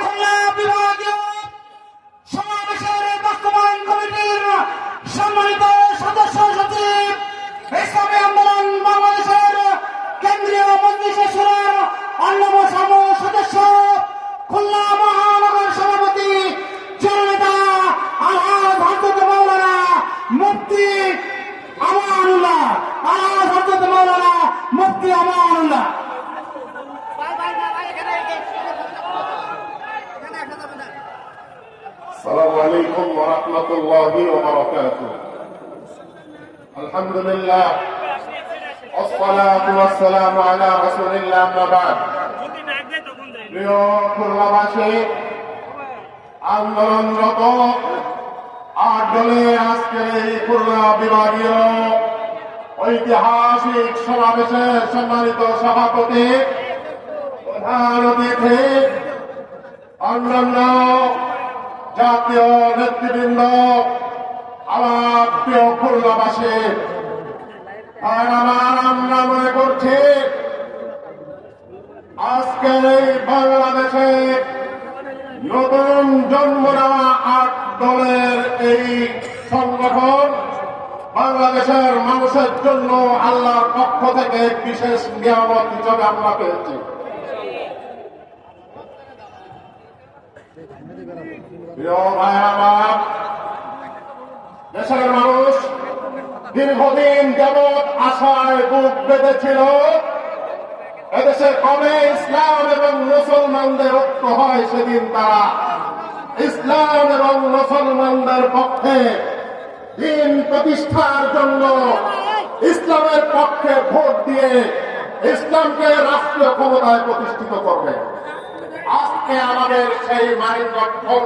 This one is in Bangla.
খুলনা বিভাগীয় সমাবেশের বাস্তবায়ন কমিটির সম্মানিত সদস্য সচিব, ইসলামী আন্দোলন বাংলাদেশের কেন্দ্রীয় মজলিসে শুরার অন্যতম সদস্য, খুলনা মহানগর সভাপতি জননেতা আলহাজ হযরত মাওলানা মুফতি আমানুল্লাহ, আলহাজ হযরত মাওলানা মুফতি আমানুল্লাহ। السلام عليكم ورحمة الله وبركاته. الحمد لله والصلاة والسلام على رسول الله أما بعد. প্রিয় খুলনাবাসী, আন্দোলনরত 8 দলের আজকের এই খুলনা বিভাগীয় ঐতিহাসিক সমাবেশের সম্মানিত সভাপতি, প্রধান অতিথি, অন্যান্য জাতীয় নেতৃবৃন্দ, আমার প্রিয় খুলনাবাসী, আমরা মনে করছি আজকের এই বাংলাদেশে নতুন জন্ম নেওয়া 8 দলের এই সংগঠন বাংলাদেশের মানুষের জন্য আল্লাহর পক্ষ থেকে বিশেষ নিয়ামত হিসেবে আমরা পেয়েছি। প্রিয় ভাই আমার, দেশের মানুষ দীর্ঘদিন যাবৎ আশায় বুক বেঁধেছিল এদেশে কবে ইসলাম এবং মুসলমানদের ঐক্য হয়, সেদিন তারা ইসলাম এবং মুসলমানদের পক্ষে দিন প্রতিষ্ঠার জন্য ইসলামের পক্ষে ভোট দিয়ে ইসলামকে রাষ্ট্রীয় ক্ষমতায় প্রতিষ্ঠিত করবে। আজকে আমাদের সেই মাইল গঠন